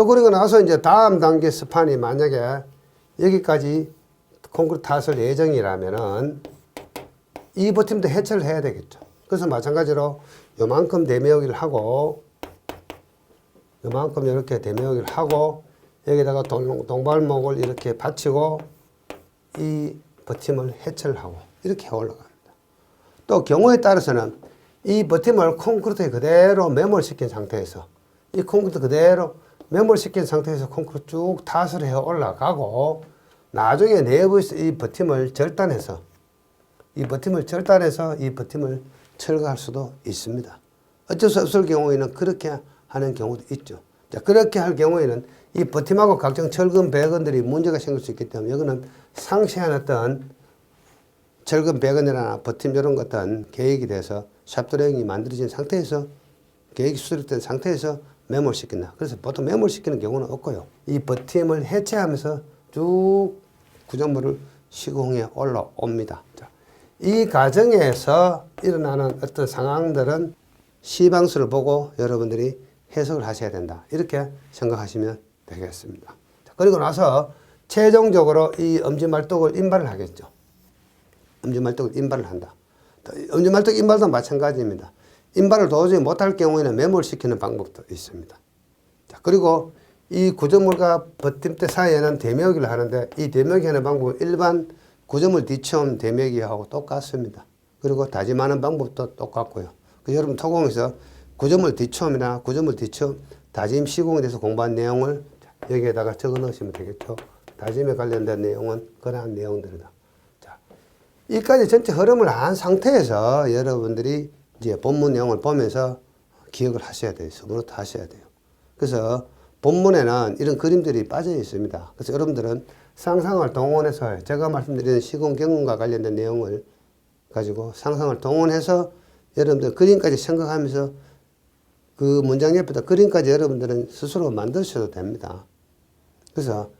또 그러고 나서 이제 다음 단계 스판이 만약에 여기까지 콘크리트 탓을 예정이라면은 이 버팀도 해체를 해야 되겠죠. 그래서 마찬가지로 요만큼 대매우기를 하고 요만큼 이렇게 대매우기를 하고 여기다가 동발목을 이렇게 받치고 이 버팀을 해체를 하고 이렇게 올라갑니다. 또 경우에 따라서는 이 버팀을 콘크리트에 그대로 매몰시킨 상태에서 이 콘크리트 그대로 매몰시킨 상태에서 콘크리트 쭉 탓을 해 올라가고 나중에 내부에서 이 버팀을 절단해서 이 버팀을 철거할 수도 있습니다. 어쩔 수 없을 경우에는 그렇게 하는 경우도 있죠. 자, 그렇게 할 경우에는 이 버팀하고 각종 철근 배건들이 문제가 생길 수 있기 때문에 이거는 상세한 어떤 철근 배건이나 버팀 이런 것들은 계획이 돼서 샵드로잉이 만들어진 상태에서 계획이 수립된 상태에서 매몰시킨다. 그래서 보통 매몰시키는 경우는 없고요. 이 버팀을 해체하면서 쭉 구조물을 시공해 올라옵니다. 자, 이 과정에서 일어나는 어떤 상황들은 시방수를 보고 여러분들이 해석을 하셔야 된다. 이렇게 생각하시면 되겠습니다. 자, 그리고 나서 최종적으로 이 엄지말뚝을 인발을 하겠죠. 엄지말뚝을 인발을 한다. 엄지말뚝 인발도 마찬가지입니다. 인발을 도저히 못할 경우에는 매몰시키는 방법도 있습니다. 자, 그리고 이 구조물과 버팀대 사이에는 대매우기를 하는데 이 대매우기 하는 방법은 일반 구조물 뒤처음 대매우기하고 똑같습니다. 그리고 다짐하는 방법도 똑같고요. 그 여러분 토공에서 구조물 뒤처음이나 구조물 뒤처음 다짐 시공에 대해서 공부한 내용을 여기에다가 적어 넣으시면 되겠죠. 다짐에 관련된 내용은 그러한 내용들이다. 자, 이까지 전체 흐름을 안 상태에서 여러분들이 이제 본문 내용을 보면서 기억을 하셔야 돼요. 스무르트 하셔야 돼요. 그래서 본문에는 이런 그림들이 빠져 있습니다. 그래서 여러분들은 상상을 동원해서 제가 말씀드리는 시공 경험과 관련된 내용을 가지고 상상을 동원해서 여러분들 그림까지 생각하면서 그 문장 옆에다 그림까지 여러분들은 스스로 만드셔도 됩니다. 그래서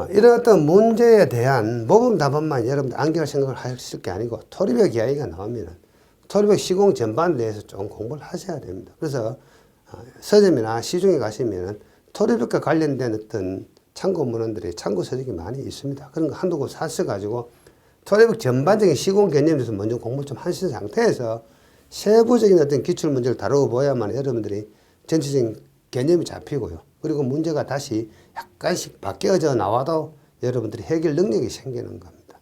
이런 어떤 문제에 대한 모범 답안만 여러분들 안겨갈 생각을 하실 게 아니고 토리백 이야기가 나오면 토리백 시공 전반에 대해서 좀 공부를 하셔야 됩니다. 그래서 서점이나 시중에 가시면 토리백과 관련된 어떤 참고 문헌들이 참고 서적이 많이 있습니다. 그런 거 한두 권 사셔가지고 토리백 전반적인 시공 개념에 대해서 먼저 공부를 좀 하신 상태에서 세부적인 어떤 기출문제를 다루어 보야만 여러분들이 전체적인 개념이 잡히고요. 그리고 문제가 다시 약간씩 바뀌어져 나와도 여러분들이 해결 능력이 생기는 겁니다.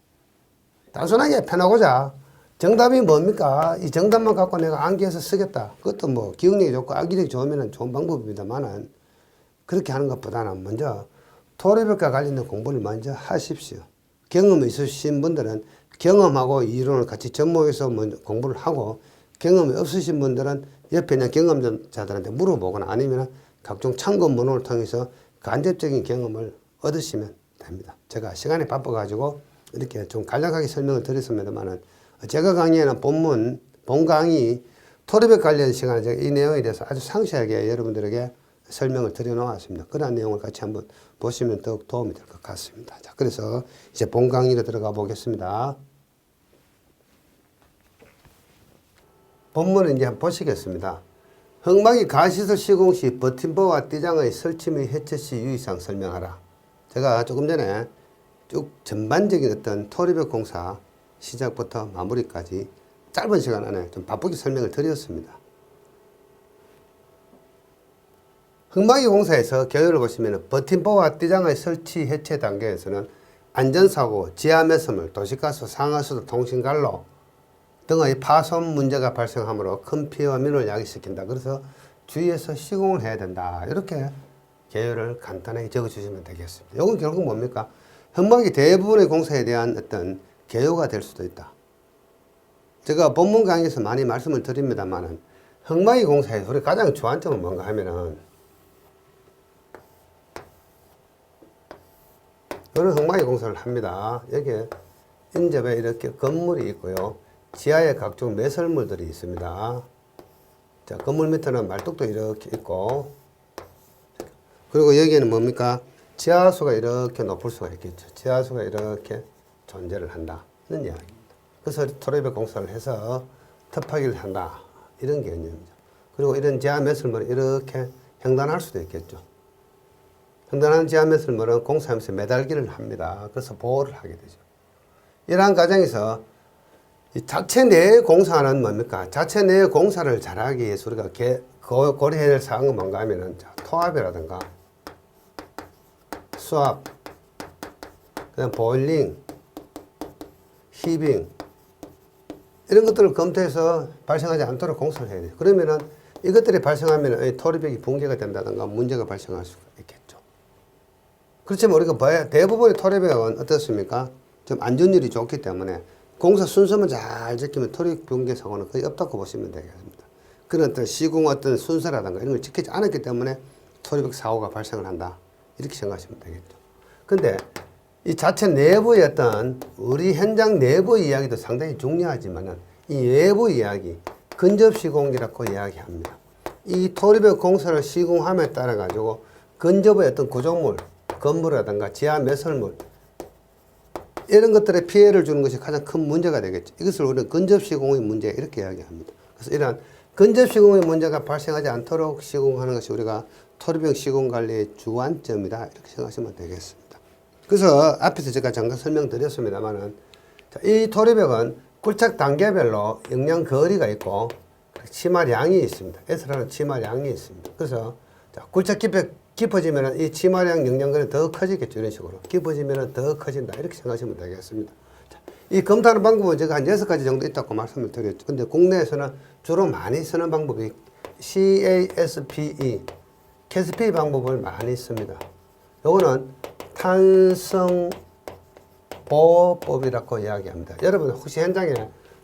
단순하게 펴나고자 정답이 뭡니까? 이 정답만 갖고 내가 암기해서 쓰겠다. 그것도 뭐 기억력이 좋고 암기력이 좋으면 좋은 방법입니다만은 그렇게 하는 것보다는 먼저 토리백과 관련된 공부를 먼저 하십시오. 경험이 있으신 분들은 경험하고 이론을 같이 접목해서 먼저 공부를 하고 경험이 없으신 분들은 옆에 있는 경험자들한테 물어보거나 아니면 각종 참고 문헌을 통해서 간접적인 경험을 얻으시면 됩니다. 제가 시간이 바빠가지고 이렇게 좀 간략하게 설명을 드렸습니다만은 제가 강의하는 본 강의 토리백 관련 시간에 제가 이 내용에 대해서 아주 상세하게 여러분들에게 설명을 드려놓았습니다. 그런 내용을 같이 한번 보시면 더욱 도움이 될 것 같습니다. 자, 그래서 이제 본 강의로 들어가 보겠습니다. 본문을 이제 한번 보시겠습니다. 흙막이 가시설 시공 시 버팀버와 띠장의 설치 및 해체 시 유의사항 설명하라. 제가 조금 전에 쭉 전반적인 어떤 토리백 공사 시작부터 마무리까지 짧은 시간 안에 좀 바쁘게 설명을 드렸습니다. 흙막이 공사에서 개요를 보시면 버팀버와 띠장의 설치 해체 단계에서는 안전사고, 지하매스물, 도시가스, 상하수도, 통신관로 등의 파손 문제가 발생하므로 큰 피해와 민원을 야기시킨다. 그래서 주의해서 시공을 해야 된다. 이렇게 개요를 간단하게 적어주시면 되겠습니다. 이건 결국 뭡니까? 흙막이 대부분의 공사에 대한 어떤 개요가 될 수도 있다. 제가 본문 강의에서 많이 말씀을 드립니다만은 흙막이 공사에서 우리 가장 주안점은 뭔가 하면은 이런 흙막이 공사를 합니다. 여기에 인접에 이렇게 건물이 있고요. 지하에 각종 매설물들이 있습니다. 자, 건물 밑에는 말뚝도 이렇게 있고, 그리고 여기에는 뭡니까? 지하수가 이렇게 높을 수가 있겠죠. 지하수가 이렇게 존재를 한다. 이런 이야기입니다. 그래서 토리백 공사를 해서 터파기를 한다. 이런 개념이죠. 그리고 이런 지하 매설물을 이렇게 횡단할 수도 있겠죠. 횡단하는 지하 매설물은 공사하면서 매달기를 합니다. 그래서 보호를 하게 되죠. 이러한 과정에서 이 자체 내에 공사는 뭡니까? 자체 내에 공사를 잘하기 위해서 우리가 고려해야 될 사항은 뭔가 하면은 토합이라든가 수압, 그다음 보일링, 히빙 이런 것들을 검토해서 발생하지 않도록 공사를 해야 돼요. 그러면은 이것들이 발생하면 토리벽이 붕괴가 된다든가 문제가 발생할 수가 있겠죠. 그렇지만 우리가 대부분의 토리벽은 어떻습니까? 좀 안전율이 좋기 때문에 공사 순서만 잘 지키면 토리 붕괴 사고는 거의 없다고 보시면 되겠습니다. 그런 어떤 시공 어떤 순서라든가 이런 걸 지키지 않았기 때문에 토리벽 사고가 발생을 한다. 이렇게 생각하시면 되겠죠. 근데 이 자체 내부의 어떤 우리 현장 내부 이야기도 상당히 중요하지만은 이 외부 이야기, 근접 시공이라고 이야기합니다. 이 토리벽 공사를 시공함에 따라 가지고 근접의 어떤 구조물, 건물이라든가 지하 매설물 이런 것들에 피해를 주는 것이 가장 큰 문제가 되겠죠. 이것을 우리는 근접 시공의 문제 이렇게 이야기합니다. 그래서 이러한 근접 시공의 문제가 발생하지 않도록 시공하는 것이 우리가 토리벽 시공 관리의 주안점이다 이렇게 생각하시면 되겠습니다. 그래서 앞에서 제가 잠깐 설명드렸습니다만은 이 토리벽은 굴착 단계별로 영양 거리가 있고 치마량이 있습니다. S라는 치마량이 있습니다. 그래서 굴착 깊어지면 이 치마량 영양거리는 더 커지겠죠. 이런 식으로 깊어지면 더 커진다 이렇게 생각하시면 되겠습니다. 이 검토하는 방법은 제가 한 6가지 정도 있다고 말씀을 드렸죠. 근데 국내에서는 주로 많이 쓰는 방법이 CASPE, CASPE 방법을 많이 씁니다. 요거는 탄성 보호법이라고 이야기합니다. 여러분 혹시 현장에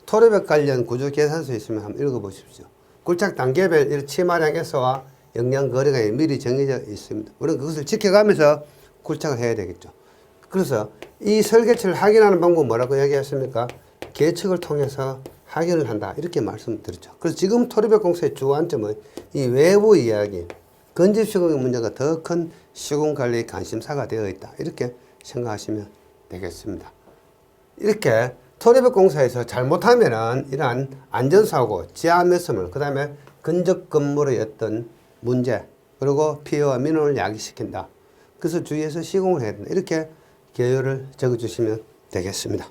토리벽 관련 구조 계산서 있으면 한번 읽어보십시오. 굴착 단계별 치마량 S와 영양 거리가 미리 정해져 있습니다. 우리는 그것을 지켜가면서 굴착을 해야 되겠죠. 그래서 이 설계치를 확인하는 방법은 뭐라고 이야기했습니까? 계측을 통해서 확인을 한다 이렇게 말씀드렸죠. 그래서 지금 토리벽 공사의 주안점은 이 외부 이야기, 근접 시공의 문제가 더 큰 시공 관리의 관심사가 되어 있다 이렇게 생각하시면 되겠습니다. 이렇게 토리벽 공사에서 잘못하면은 이러한 안전사고, 지하 매설물, 그 다음에 근접 건물의 어떤 문제, 그리고 피해와 민원을 야기시킨다. 그래서 주의해서 시공을 해야 된다. 이렇게 개요를 적어주시면 되겠습니다.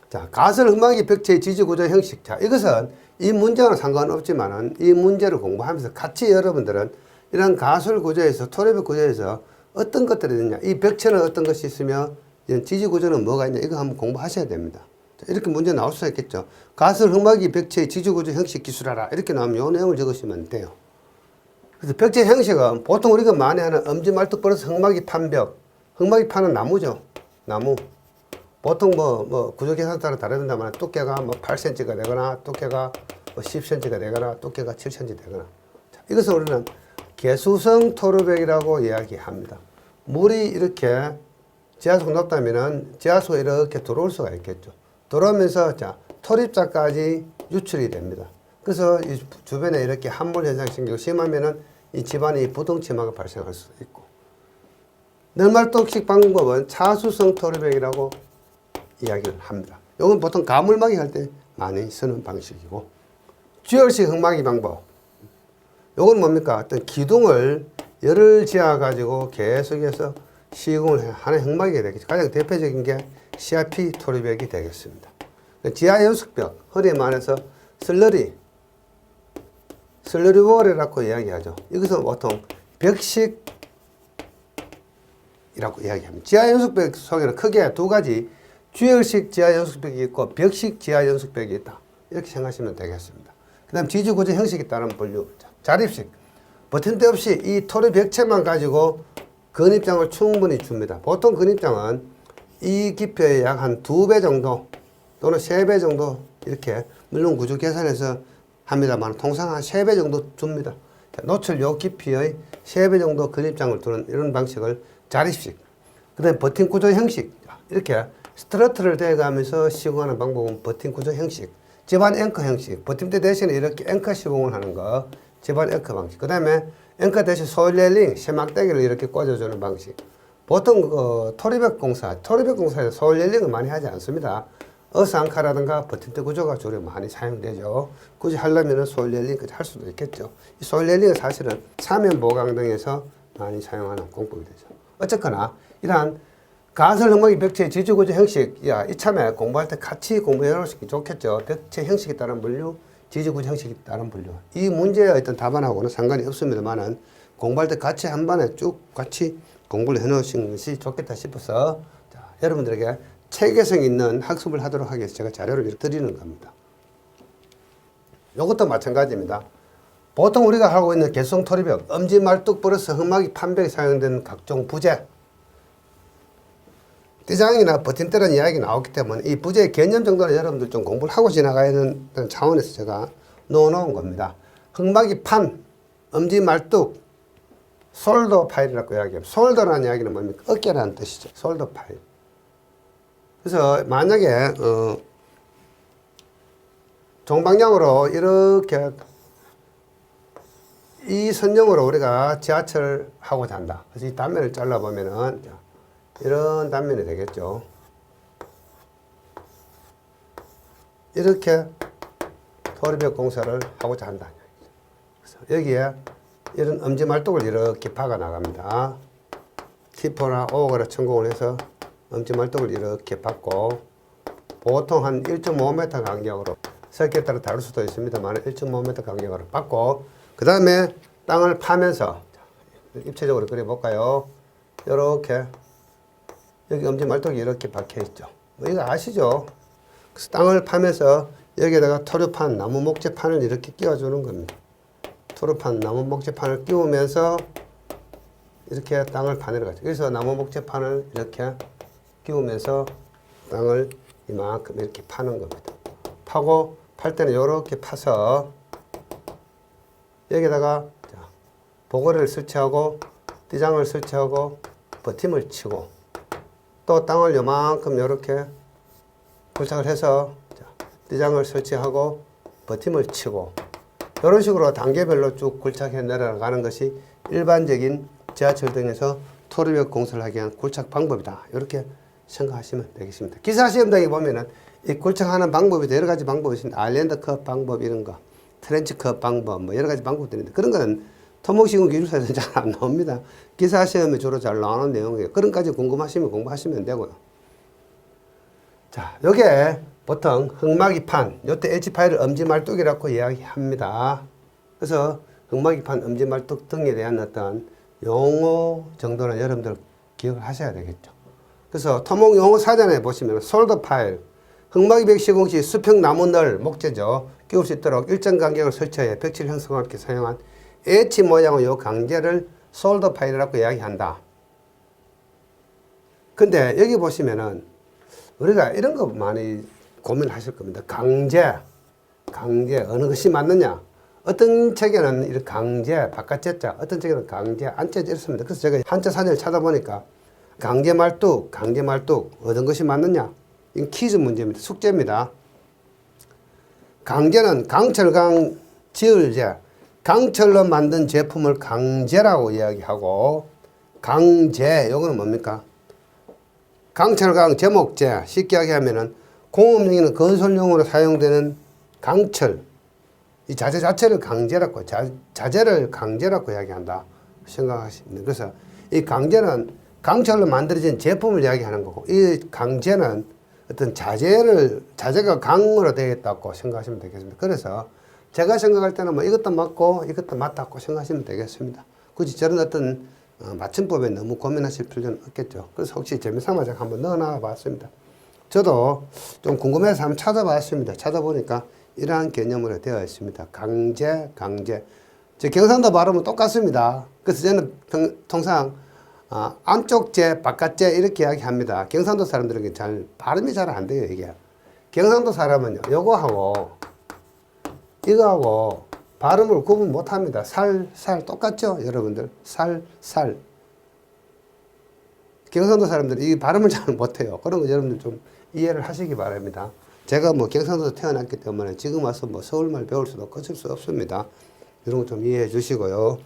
자, 가설 흠막이 벽체의 지지구조 형식. 자, 이것은 이 문제와는 상관없지만은 이 문제를 공부하면서 같이 여러분들은 이런 가설 구조에서, 토리벽 구조에서 어떤 것들이 있느냐, 이 벽체는 어떤 것이 있으며 이런 지지구조는 뭐가 있냐, 이거 한번 공부하셔야 됩니다. 자, 이렇게 문제 나올 수가 있겠죠. 가설 흠막이 벽체의 지지구조 형식 기술하라. 이렇게 나오면 이 내용을 적으시면 돼요. 그래서 벽체 형식은 보통 우리가 많이 하는 엄지말뚝 벌어서 흙막이 판 벽. 흙막이 파는 나무죠. 나무. 보통 구조 계산 따라 다르다만 두께가 8cm가 되거나 두께가 10cm가 되거나 두께가 7cm 되거나. 자, 이것을 우리는 개수성 토르벽이라고 이야기합니다. 물이 이렇게 지하수가 높다면은 지하수가 이렇게 들어올 수가 있겠죠. 들어오면서 자, 토립자까지 유출이 됩니다. 그래서 이 주변에 이렇게 함몰 현상이 생기고 심하면은 이 집안에 부동치마가 발생할 수도 있고. 널말뚝식 방법은 차수성 토르벽이라고 이야기를 합니다. 이건 보통 가물막이 할 때 많이 쓰는 방식이고, 쥐얼식 흙막이 방법. 이건 뭡니까? 어떤 기둥을 열을 지어 가지고 계속해서 시공을 하는 흙막이 되겠죠. 가장 대표적인 게 CRP 토르벽이 되겠습니다. 지하 연숙벽, 허리에 말해서 슬러리 월이라고 이야기하죠. 이것은 보통 벽식이라고 이야기합니다. 지하 연숙벽 속에는 크게 두 가지 쥐얼식 지하 연숙벽이 있고 벽식 지하 연숙벽이 있다. 이렇게 생각하시면 되겠습니다. 그 다음 지지구조 형식에 따른 분류. 자립식. 버튼대 없이 이 토르벽체만 가지고 근입장을 충분히 줍니다. 보통 근입장은 이 깊이의 약 한 2배 정도 또는 3배 정도 이렇게 물론 구조 계산해서 합니다만 통상 한 3배 정도 줍니다. 노출 요 깊이의 3배 정도 근입장을 두는 이런 방식을 자립식. 그 다음에 버틴 구조 형식. 이렇게 스트러트를 대가면서 시공하는 방법은 버틴 구조 형식. 집안 앵커 형식. 버팀대 대신에 이렇게 앵커 시공을 하는 거. 집안 앵커 방식. 그 다음에 앵커 대신 소일렐링, 세막대기를 이렇게 꽂아주는 방식. 보통 토리벽 공사에서 소일렐링을 많이 하지 않습니다. 어스앙카라든가 버팀대 구조가 주로 많이 사용되죠. 굳이 하려면 소일렐링까지 할 수도 있겠죠. 이 소일렐링은 사실은 사면 보강 등에서 많이 사용하는 공법이 되죠. 어쨌거나 이러한 가설 흙막이 벽체의 지지구조 형식, 야, 이참에 공부할 때 같이 공부해 놓으시기 좋겠죠. 벽체 형식에 따른 분류, 지지구조 형식에 따른 분류. 이 문제의 어떤 답안하고는 상관이 없습니다만은 공부할 때 같이 한 번에 쭉 같이 공부를 해 놓으신 것이 좋겠다 싶어서 자, 여러분들에게 체계성 있는 학습을 하도록 하기 위해서 제가 자료를 드리는 겁니다. 이것도 마찬가지입니다. 보통 우리가 하고 있는 개성 토리벽, 엄지 말뚝 플러스 흙막이 판벽에 사용되는 각종 부재, 띠장이나 버틴대라는 이야기 나왔기 때문에 이 부재의 개념 정도는 여러분들 좀 공부를 하고 지나가야 되는 차원에서 제가 넣어놓은 겁니다. 흙막이 판, 엄지 말뚝, 솔더 파일이라고 이야기합니다. 솔더라는 이야기는 뭡니까? 어깨라는 뜻이죠. 솔더 파일. 그래서 만약에 종방향으로 이렇게 이 선형으로 우리가 지하철 하고자 한다. 그래서 이 단면을 잘라보면은 이런 단면이 되겠죠. 이렇게 토리벽 공사를 하고자 한다. 그래서 여기에 이런 엄지말뚝을 이렇게 박아 나갑니다. T4나 오거나 천공을 해서 엄지말뚝을 이렇게 박고 보통 한 1.5m 간격으로 설계에 따라 다를 수도 있습니다만 1.5m 간격으로 박고 그 다음에 땅을 파면서 입체적으로 그려볼까요? 이렇게 여기 엄지말뚝이 이렇게 박혀 있죠. 뭐 이거 아시죠? 그래서 땅을 파면서 여기에다가 토류판, 나무 목재판을 이렇게 끼워주는 겁니다. 토류판, 나무 목재판을 끼우면서 이렇게 땅을 파내려가죠. 그래서 나무 목재판을 이렇게 끼우면서 땅을 이만큼 이렇게 파는 겁니다. 파고 팔 때는 이렇게 파서 여기다가 보고리를 설치하고 띠장을 설치하고 버팀을 치고 또 땅을 요만큼 이렇게 굴착을 해서 띠장을 설치하고 버팀을 치고 이런 식으로 단계별로 쭉 굴착해 내려가는 것이 일반적인 지하철 등에서 토리벽 공사를 하기 위한 굴착 방법이다. 이렇게 생각하시면 되겠습니다. 기사시험 등에 보면은 이 굴착하는 방법이 여러 가지 방법이 있습니다. 아일랜드 컷 방법 이런 거, 트렌치 컷 방법 뭐 여러 가지 방법들이 있는데 그런 거는 토목시공 기술사에서는 잘 안 나옵니다. 기사시험에 주로 잘 나오는 내용이에요. 그런 까지 궁금하시면 공부하시면 되고요. 자, 요게 보통 흙막이판, 요때 H파일을 엄지말뚝이라고 이야기합니다. 그래서 흙막이판, 엄지말뚝 등에 대한 어떤 용어 정도는 여러분들 기억을 하셔야 되겠죠. 그래서 토목 용어 사전에 보시면 솔더 파일, 흙막이 벽 시공 시 수평 나무늘 목재죠. 끼울 수 있도록 일정 간격을 설치해 벽체를 형성하기 위해 사용한 H 모양의 요 강제를 솔더 파일이라고 이야기한다. 근데 여기 보시면은 우리가 이런 거 많이 고민하실 겁니다. 강제 어느 것이 맞느냐? 어떤 책에는 이런 강제 바깥제자, 어떤 책에는 강제 안제자 이렇습니다. 그래서 제가 한자 사전을 찾아보니까 강제 말뚝 어떤 것이 맞느냐? 이건 퀴즈 문제입니다. 숙제입니다. 강제는 강철강 지을제, 강철로 만든 제품을 강제라고 이야기하고 강제 요거는 뭡니까? 강철강 제목제 쉽게 이야기하면은 공업용이나 건설용으로 사용되는 강철 이 자재 자체를 강제라고 자재를 강제라고 이야기한다 생각하시면 그래서 이 강제는 강철로 만들어진 제품을 이야기하는 거고 이 강제는 어떤 자재가 강으로 되겠다고 생각하시면 되겠습니다. 그래서 제가 생각할 때는 뭐 이것도 맞고 이것도 맞다고 생각하시면 되겠습니다. 굳이 저런 어떤 맞춤법에 너무 고민하실 필요는 없겠죠. 그래서 혹시 재미삼아 제가 한번 넣어놔 봤습니다. 저도 좀 궁금해서 한번 찾아봤습니다. 찾아보니까 이러한 개념으로 되어 있습니다. 강제. 저 경상도 발음은 똑같습니다. 그래서 저는 통상 안쪽 제, 바깥 제 이렇게 이야기합니다. 경상도 사람들에게 발음이 잘 안 돼요, 이게. 경상도 사람은요, 요거하고 이거하고 발음을 구분 못 합니다. 살 똑같죠, 여러분들? 살. 경상도 사람들이 이 발음을 잘 못해요. 그런 거 여러분들 좀 이해를 하시기 바랍니다. 제가 뭐 경상도에서 태어났기 때문에 지금 와서 뭐 서울말 배울 수도 없을 수 없습니다. 이런 거 좀 이해해 주시고요.